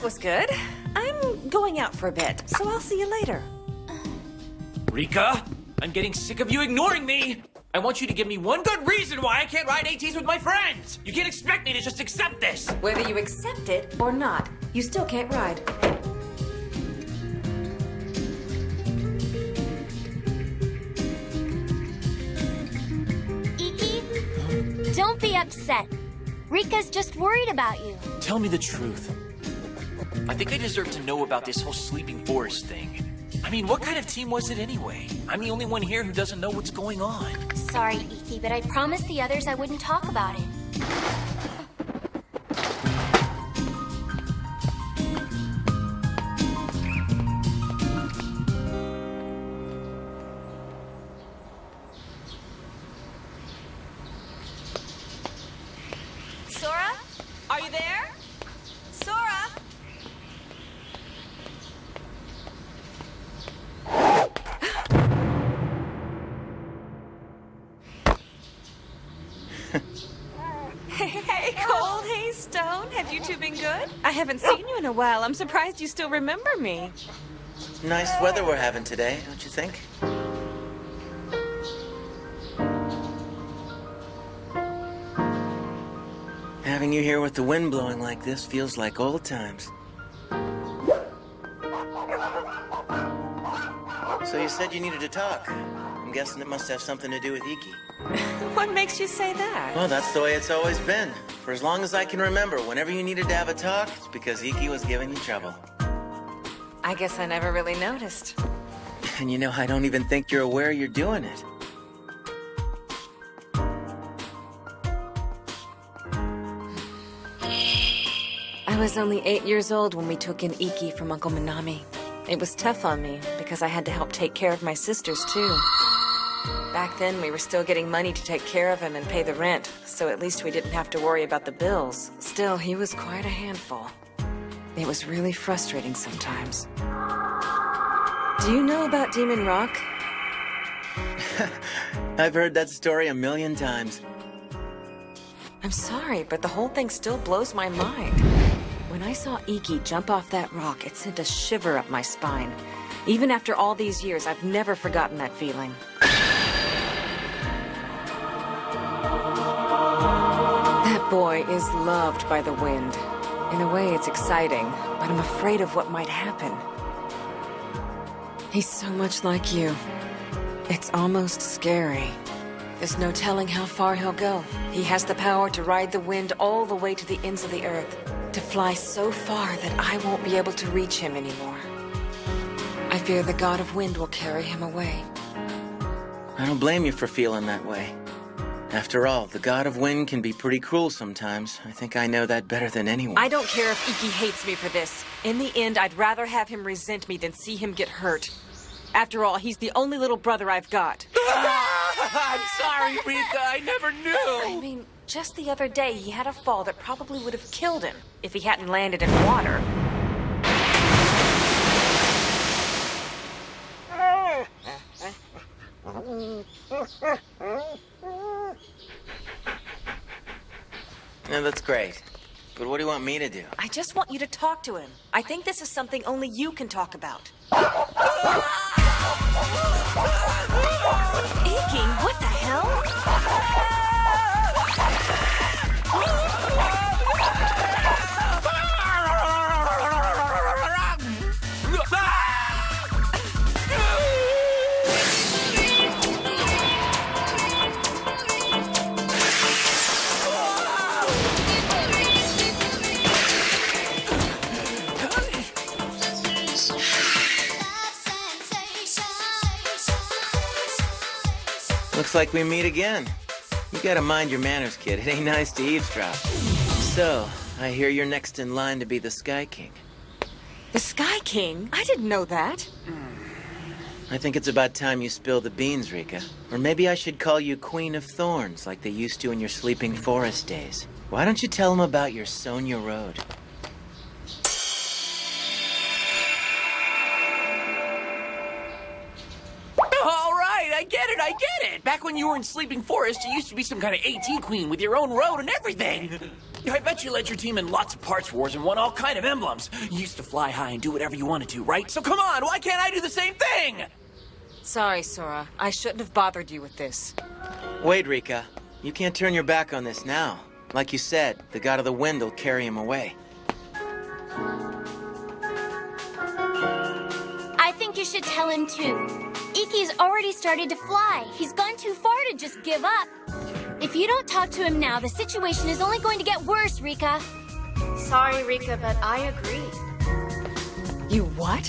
was good. I'm going out for a bit, so I'll see you later. Rika, I'm getting sick of you ignoring me. I want you to give me one good reason why I can't ride ATs with my friends. You can't expect me to just accept this. Whether you accept it or not, you still can't ride. Iki, don't be upset. Rika's just worried about you. Tell me the truth. I think I deserve to know about this whole sleeping forest thing. I mean, what kind of team was it anyway? I'm the only one here who doesn't know what's going on. Sorry, Iki, but I promised the others I wouldn't talk about it. Sora? Are you there? Sora? Hey, Cold. Hey, Stone. Have you two been good? I haven't seen you in a while. I'm surprised you still remember me. Nice weather we're having today, don't you think? Having you here with the wind blowing like this feels like old times. So you said you needed to talk. I'm guessing it must have something to do with Iki. What makes you say that? Well, that's the way it's always been. For as long as I can remember, whenever you needed to have a talk, it's because Iki was giving you trouble. I guess I never really noticed. And you know, I don't even think you're aware you're doing it. I was only 8 years old when we took in Iki from Uncle Minami. It was tough on me because I had to help take care of my sisters, too. Back then, we were still getting money to take care of him and pay the rent, so at least we didn't have to worry about the bills. Still, he was quite a handful. It was really frustrating sometimes. Do you know about Demon Rock? I've heard that story a million times. I'm sorry, but the whole thing still blows my mind. When I saw Iki jump off that rock, it sent a shiver up my spine. Even after all these years, I've never forgotten that feeling. That boy is loved by the wind. In a way, it's exciting, but I'm afraid of what might happen. He's so much like you. It's almost scary. There's no telling how far he'll go. He has the power to ride the wind all the way to the ends of the earth, to fly so far that I won't be able to reach him anymore. I fear the god of wind will carry him away. I don't blame you for feeling that way. After all, the god of wind can be pretty cruel sometimes. I think I know that better than anyone. I don't care if Iki hates me for this. In the end, I'd rather have him resent me than see him get hurt. After all, he's the only little brother I've got. I'm sorry, Rika. I never I knew. mean, just the other day, he had a fall that probably would have killed him if he hadn't landed in water. Yeah, that's great. But what do you want me to do? I just want you to talk to him. I think this is something only you can talk about. Iki, what the hell? Looks like we meet again. You gotta mind your manners, kid. It ain't nice to eavesdrop. So, I hear you're next in line to be the Sky King. The Sky King? I didn't know that. I think it's about time you spill the beans, Rika. Or maybe I should call you Queen of Thorns, like they used to in your Sleeping Forest days. Why don't you tell them about your Sonia Road? All right, I I get it. Back when you were in Sleeping Forest, you used to be some kind of AT queen with your own road and everything. I bet you led your team in lots of parts wars and won all kind of emblems. You used to fly high and do whatever you wanted to, right? So come on, why can't I do the same thing? Sorry, Sora. I shouldn't have bothered you with this. Wait, Rika. You can't turn your back on this now. Like you said, the god of the wind will carry him away. I think you should tell him too. Iki's already started to fly. He's gone too far to just give up. If you don't talk to him now, the situation is only going to get worse, Rika. Sorry, Rika, but I agree. You what?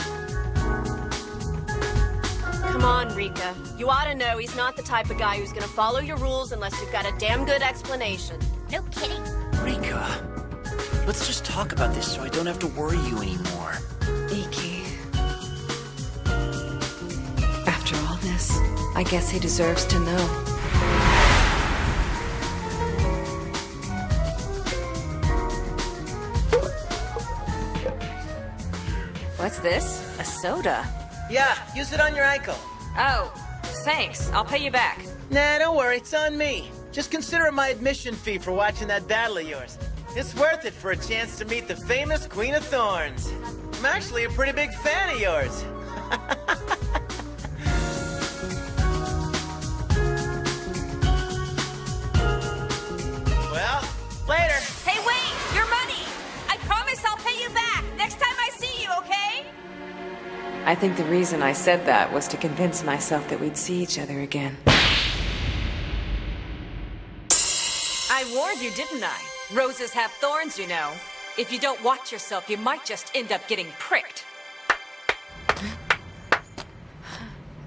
Come on, Rika. You ought to know he's not the type of guy who's gonna follow your rules unless you've got a damn good explanation. No kidding. Rika, let's just talk about this so I don't have to worry you anymore. Iki. After all this, I guess he deserves to know. What's this? A soda? Yeah, use it on your ankle. Oh, thanks. I'll pay you back. Nah, don't worry, it's on me. Just consider it my admission fee for watching that battle of yours. It's worth it for a chance to meet the famous Queen of Thorns. I'm actually a pretty big fan of yours. Well, later. Hey, wait! Your money! I promise I'll pay you back next time I see you, okay? I think the reason I said that was to convince myself that we'd see each other again. I warned you, didn't I? Roses have thorns, you know. If you don't watch yourself, you might just end up getting pricked.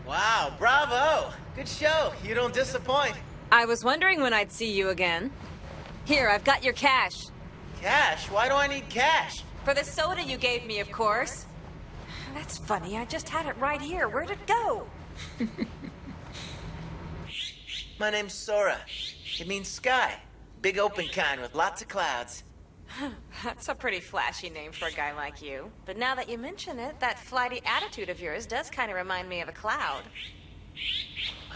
Wow, bravo! Good show. You don't disappoint. I was wondering when I'd see you again. Here, I've got your cash. Cash? Why do I need cash? For the soda you gave me, of course. That's funny, I just had it right here. Where'd it go? My name's Sora. It means sky. Big open kind with lots of clouds. That's a pretty flashy name for a guy like you. But now that you mention it, that flighty attitude of yours does kind of remind me of a cloud.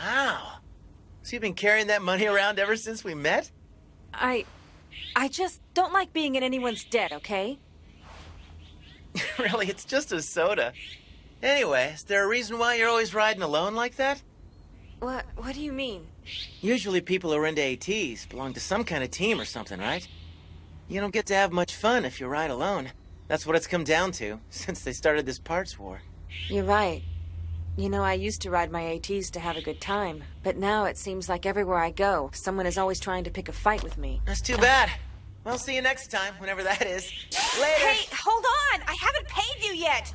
Wow. So you've been carrying that money around ever since we met? I just don't like being in anyone's debt, okay? Really, it's just a soda. Anyway, is there a reason why you're always riding alone like that? What do you mean? Usually people who are into ATs belong to some kind of team or something, right? You don't get to have much fun if you ride alone. That's what it's come down to, since they started this parts war. You're right. You know, I used to ride my ATs to have a good time, but now it seems like everywhere I go, someone is always trying to pick a fight with me. That's too bad. Well, see you next time, whenever that is. Later! Hey, hold on! I haven't paid you yet!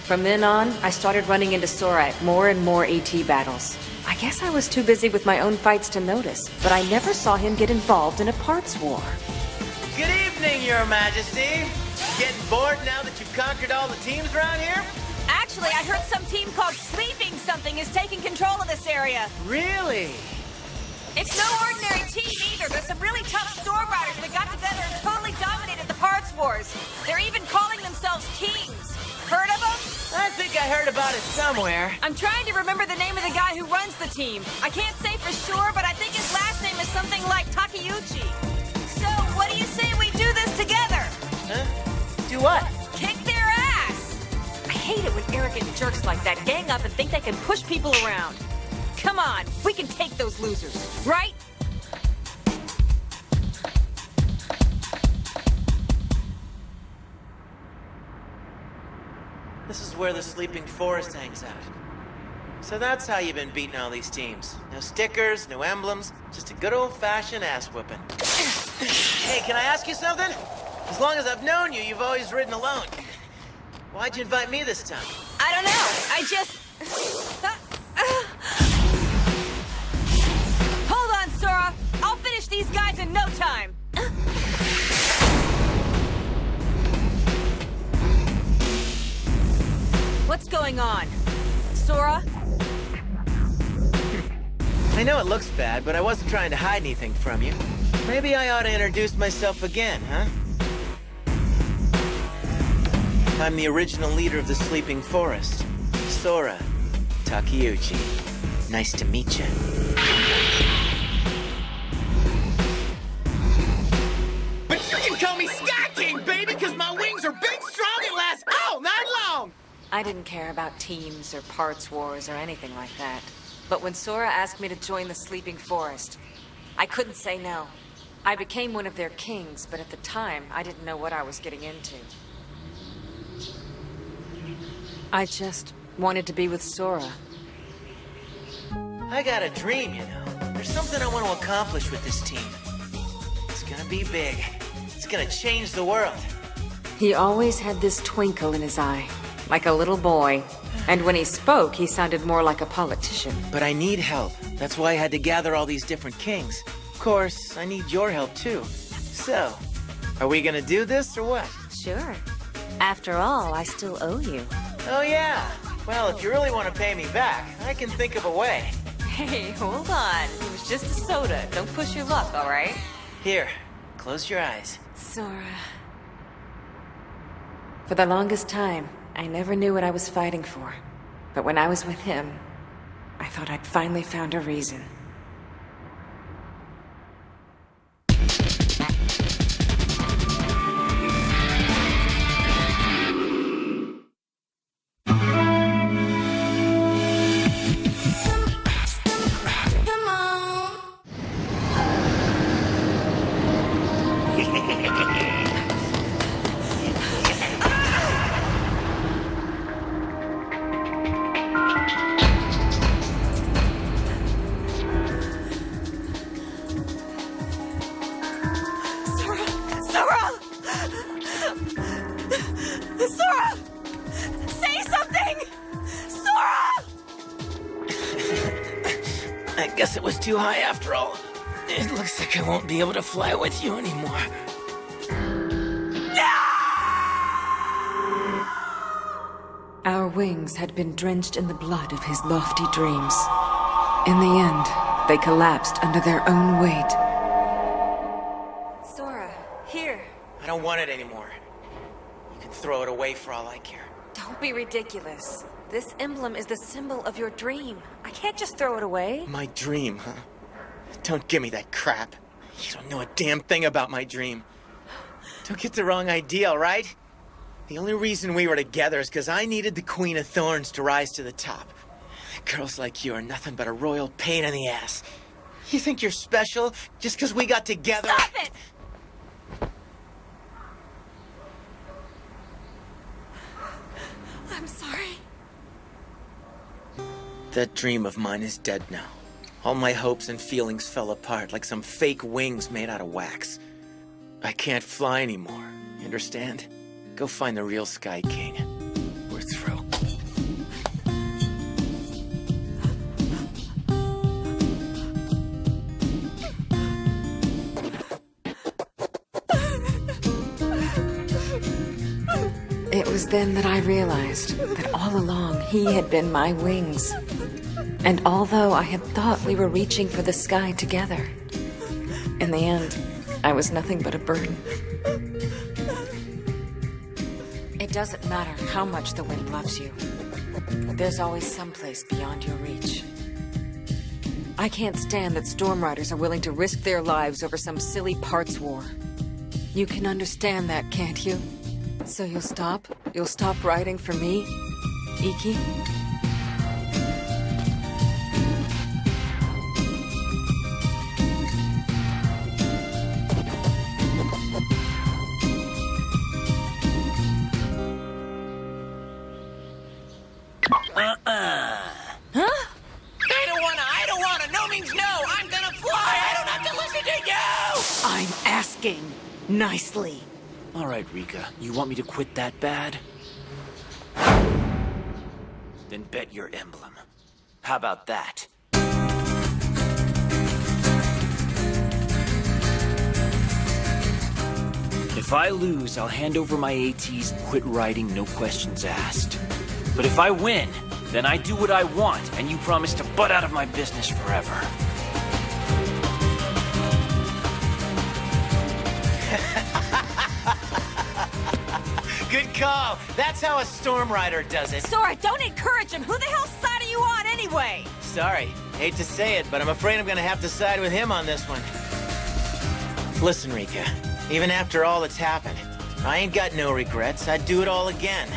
From then on, I started running into Sora at more and more AT battles. I guess I was too busy with my own fights to notice, but I never saw him get involved in a parts war. Good evening, Your Majesty. Getting bored now that you've conquered all the teams around here? Actually, I heard some team called Sleeping Something is taking control of this area. Really? It's no ordinary team either. There's some really tough store riders that got together and totally dominated the parts wars. They're even calling themselves teams. Heard of them? I think I heard about it somewhere. I'm trying to remember the name of the guy who runs the team. I can't say for sure, but I think his last name is something like Takeuchi. So, what do you say we do this together? Huh? Do what? Kick their ass! I hate it when arrogant jerks like that gang up and think they can push people around. Come on, we can take those losers, right? This is where the Sleeping Forest hangs out. So that's how you've been beating all these teams. No stickers, no emblems, just a good old-fashioned ass-whipping. Hey, can I ask you something? As long as I've known you, you've always ridden alone. Why'd you invite me this time? I don't know, I just... Hold on, Sora. I'll finish these guys in no time. What's going on? Sora? I know it looks bad, but I wasn't trying to hide anything from you. Maybe I ought to introduce myself again, huh? I'm the original leader of the Sleeping Forest, Sora. Takeuchi. Nice to meet you. But you can call me Sky King, baby, because my wings are big, strong, and last all night long! I didn't care about teams or parts wars or anything like that. But when Sora asked me to join the Sleeping Forest, I couldn't say no. I became one of their kings, but at the time, I didn't know what I was getting into. I just wanted to be with Sora. I got a dream, you know. There's something I want to accomplish with this team. It's gonna be big. It's gonna change the world. He always had this twinkle in his eye, like a little boy. And when he spoke, he sounded more like a politician. But I need help. That's why I had to gather all these different kings. Of course, I need your help too. So, are we gonna do this or what? Sure. After all, I still owe you. Oh yeah. Well, if you really want to pay me back, I can think of a way. Hey, hold on. It was just a soda. Don't push your luck, all right? Here, close your eyes. Sora. For the longest time, I never knew what I was fighting for. But when I was with him, I thought I'd finally found a reason. Sora! Say something! Sora! I guess it was too high after all. It looks like I won't be able to fly with you anymore. Our wings had been drenched in the blood of his lofty dreams. In the end, they collapsed under their own weight. Sora, here. I don't want it anymore. You can throw it away for all I care. Don't be ridiculous. This emblem is the symbol of your dream. I can't just throw it away. My dream, huh? Don't give me that crap. You don't know a damn thing about my dream. Don't get the wrong idea, all right? The only reason we were together is because I needed the Queen of Thorns to rise to the top. Girls like you are nothing but a royal pain in the ass. You think you're special just because we got together? Stop it! I'm sorry. That dream of mine is dead now. All my hopes and feelings fell apart like some fake wings made out of wax. I can't fly anymore. You understand? Go find the real Sky King. We're through. It was then that I realized that all along he had been my wings. And although I had thought we were reaching for the sky together, in the end, I was nothing but a burden. It doesn't matter how much the wind loves you. There's always someplace beyond your reach. I can't stand that storm riders are willing to risk their lives over some silly parts war. You can understand that, can't you? So you'll stop? You'll stop riding for me, Iki? I don't wanna. No means no. I'm gonna fly. I don't have to listen to you! I'm asking nicely. All right, Rika. You want me to quit that bad? Then bet your emblem. How about that? If I lose, I'll hand over my ATs and quit riding, no questions asked. But if I win, then I do what I want, and you promise to butt out of my business forever. Good call. That's how a storm rider does it. Sora, don't encourage him. Who the hell's side are you you on anyway? Sorry, hate to say it, but I'm afraid I'm gonna have to side with him on this one. Listen, Rika, even after all that's happened, I ain't got no regrets. I'd do it all again.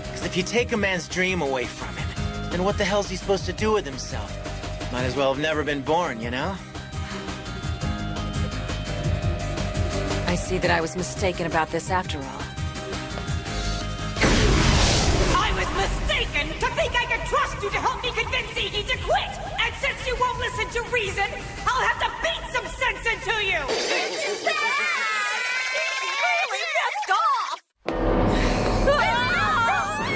Because if you take a man's dream away from him, then what the hell's he supposed to do with himself? Might as well have never been born, you know? I see that I was mistaken about this after all. I was mistaken to think I could trust you to help me convince Iggy to quit! And since you won't listen to reason, I'll have to beat some sense into you! This is really pissed off!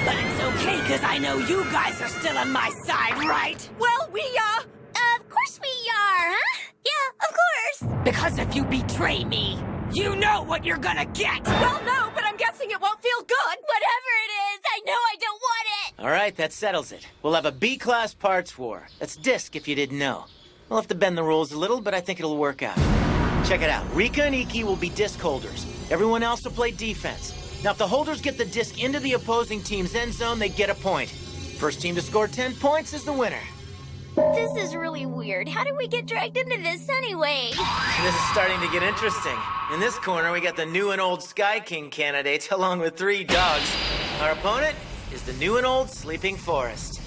But it's okay, because I know you guys are still on my side, right? Well, Of course we are, huh? Yeah, of course. because if you betray me, you know what you're gonna get! Well, no, but I'm guessing it won't feel good! Whatever it is, I know I don't want it. All right, that settles it. We'll have a B-class parts war. That's disc, if you didn't know. We'll have to bend the rules a little, but I think it'll work out. Check it out. Rika and Iki will be disc holders. Everyone else will play defense. Now, if the holders get the disc into the opposing team's end zone, they get a point. First team to score 10 points is the winner. This is really weird. How did we get dragged into this anyway? This is starting to get interesting. In this corner, we got the new and old Sky King candidates, along with 3 dogs. Our opponent is the new and old Sleeping Forest.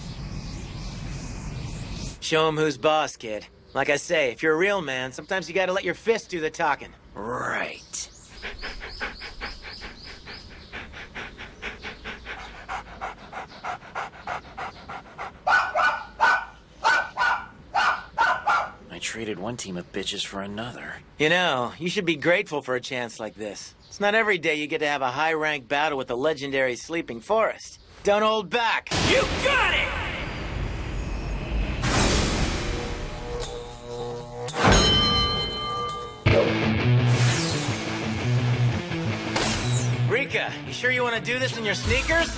Show 'em who's boss, kid. Like I say, if you're a real man, sometimes you gotta let your fists do the talking. Right. I traded one team of bitches for another. You know, you should be grateful for a chance like this. It's not every day you get to have a high-ranked battle with the legendary Sleeping Forest. Don't hold back. You got it! Rika, you sure you want to do this in your sneakers?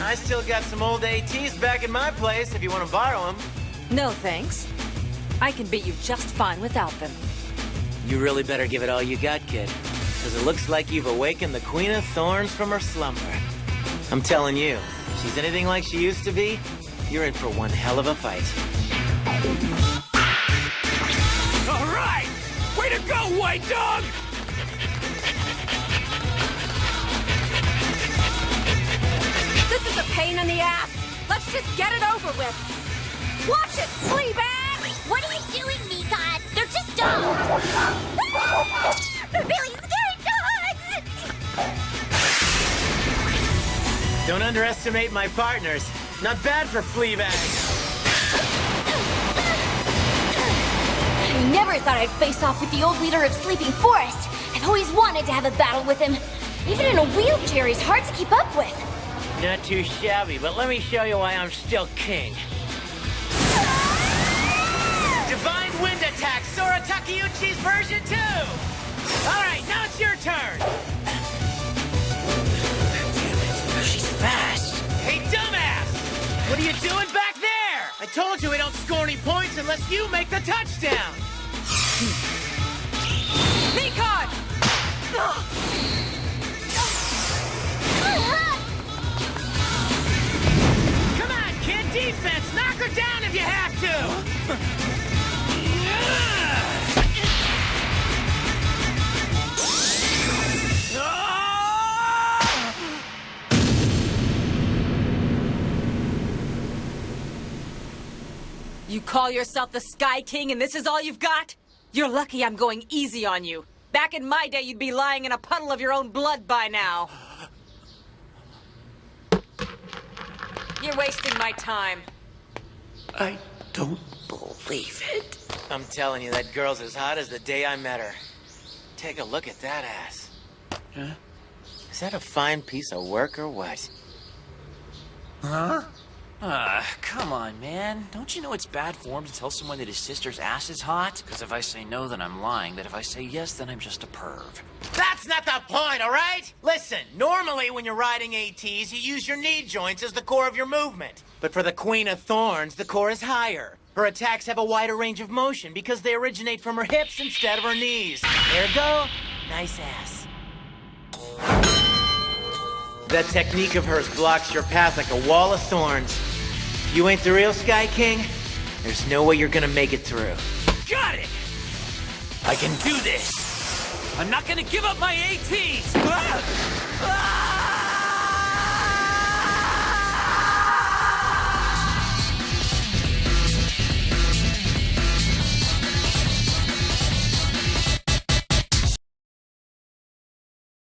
I still got some old ATs back in my place if you want to borrow them. No, thanks. I can beat you just fine without them. You really better give it all you got, kid. Because it looks like you've awakened the Queen of Thorns from her slumber. I'm telling you, if she's anything like she used to be, you're in for one hell of a fight. All right! Way to go, white dog! This is a pain in the ass. Let's just get it over with. Watch it, Fleabag! What are you doing, Mika? They're just dogs. They're really scary dogs. Don't underestimate my partners. Not bad for Fleabag. I never thought I'd face off with the old leader of Sleeping Forest. I've always wanted to have a battle with him. Even in a wheelchair, he's hard to keep up with. Not too shabby, but let me show you why I'm still king. Divine Wind Attack, Sora Takeuchi's version 2! Alright, now it's your turn! Damn it, she's fast. Hey, dumbass! What are you doing back there? I told you we don't score any points unless you make the touchdown! Nikon! Come on, kid, defense! Knock her down if you have to! You call yourself the Sky King and this is all you've got? You're lucky I'm going easy on you. Back in my day, you'd be lying in a puddle of your own blood by now. You're wasting my time. I don't believe it. I'm telling you, that girl's as hot as the day I met her. Take a look at that ass. Huh? Is that a fine piece of work or what? Huh? Come on, man. Don't you know it's bad form to tell someone that his sister's ass is hot? Because if I say no, then I'm lying. But if I say yes, then I'm just a perv. That's not the point, all right? Listen, normally when you're riding ATs, you use your knee joints as the core of your movement. But for the Queen of Thorns, the core is higher. Her attacks have a wider range of motion because they originate from her hips instead of her knees. There you go. Nice ass. That technique of hers blocks your path like a wall of thorns. If you ain't the real Sky King, there's no way you're gonna make it through. Got it! I can do this! I'm not gonna give up my ATs! Ah! Ah!